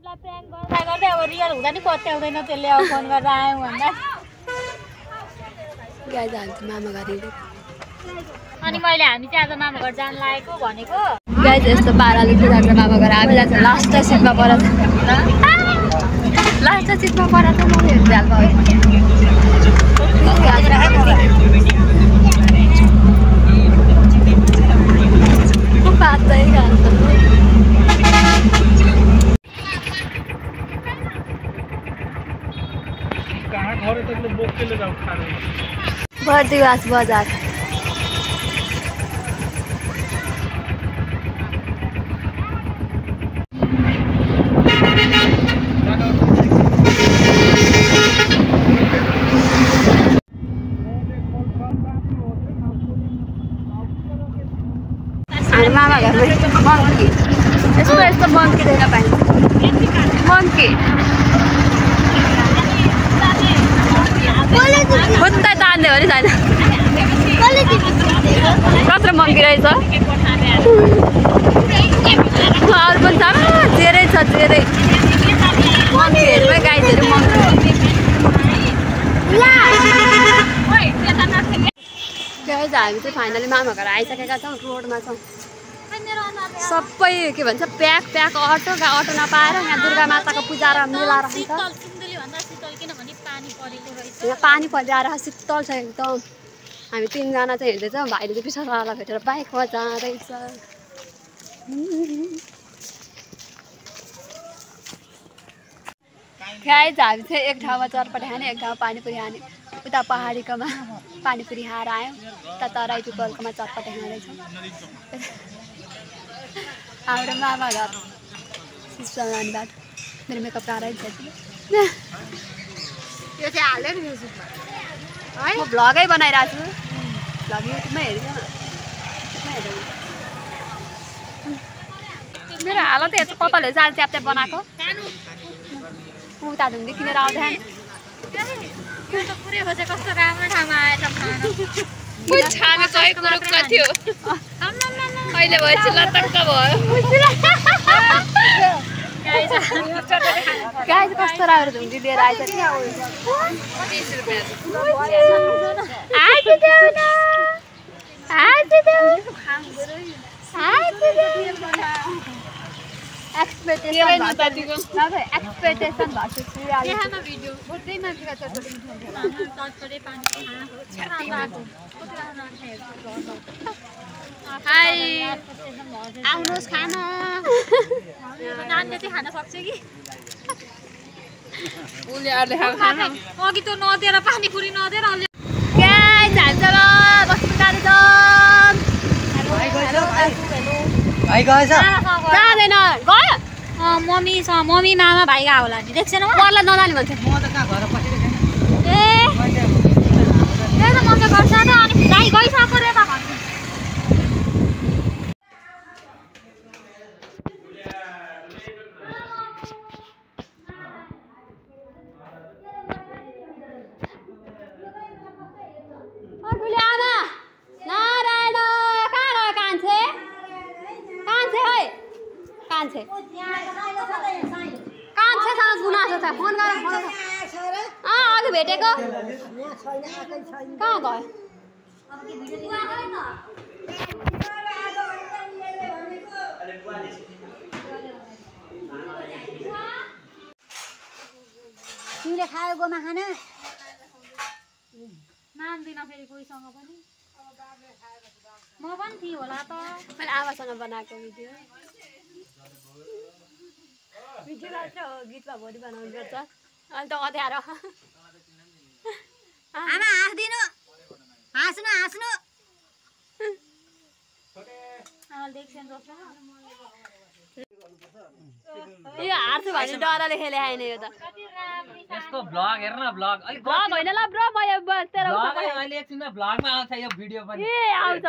prank गर्दा गर्दै अब रियल हुँदा नि पत्याउँदैन त्यसले अब फोन गरेर आयौँ भन्दा गाइज हामी मामा घर अनि मैले हामी चाहिँ आज मामा घर जान लागेको भनेको गाइज यस्तो पाराले पुऱ्याएको मामा घर हामी जान्छ लास्ट सिटमा परेर लास्ट सिटमा परेर त म हेर्दै बर्दिवास बजार मामा घरमा मङ्की यस्तो यस्तो मङ्की देख्न पाइन्छ मङ्की खुट्टा तान्दियो भने छैन कत्रो मङ्की रहेछ अरू पनि छ धेरै छ धेरै मङ्कीहरूमै गाईहरू मङ्की गाइज हामी चाहिँ फाइनली मामा घर आइसकेका छौँ रोडमा छौँ सबै के भन्छ प्याक प्याक अटो नपाएर यहाँ दुर्गा माताको पूजा र मेला रहन्छ यहाँ पानी परिरहेर शीतल छ एकदम हामी तिनजना चाहिँ हिँड्दैछौँ भाइले चाहिँ पछाडिलाई भेटेर बाइकमा जाँदैछ गाइज हामी चाहिँ एक ठाउँमा चटपटी खाने एक ठाउँमा पानीपुरी खाने उता पहाडीकोमा पानीपुरी खाएर आयौँ उता तराई पिपलकोमा चटपटी खाँदैछौँ हाम्रो मामा घर सिस्टरबाट मेरो मेकअप राम्रै छ यो चाहिँ हाल्यो नि म्युजिकमा है म भ्लगै बनाइरहेको छु भ्लग युट्युबमा हेरेको मेरो हालत हेर्छ कपालहरू चाहिँ च्याप च्याप बनाएको उता ढुङ्गी किनेर आउँदैन कस्तो राम्रो ठाउँमा आएछ अहिले भएपछि लतक्क भयो गाइस कस्तो राम्रो ढुङ्गी लिएर आएछ नि एक्सपेक्टेसन आउनुहोस् खान नानीले चाहिँ खान सक्छ कि अघि त नदिएर पानीपुरी नदिएर जाँदैन गयो मम्मी मामा भाइ गएको होला नि देख्छेन पर्ला नजाने भन्छ ए मजा गर्छ त अनि भाइ गइसक्यो रे त भन्छ कान्छेसँग गुनासो छ फोन गरेर अघि भेटेको कहाँ गयो तिमीले खायो गोमा खाना मान्दिनँ फेरि कोहीसँग पनि म पनि थिएँ होला त मैले आमासँग बनाएको भिडियो मात्र हो गीतमा भोलि बनाउनु पर्छ अहिले त अँध्यारो आमा हाँस्दिनु हाँस्नु यो हार्छु भने डरले खेले आएन यो त यसको भ्लग हेर न भ्लग अलि भ्लग होइन ल ब्रो म यो तेरो भ्लग अहिले एकछिनमा भ्लगमा आउँछ यो भिडियो पनि ए आउँछ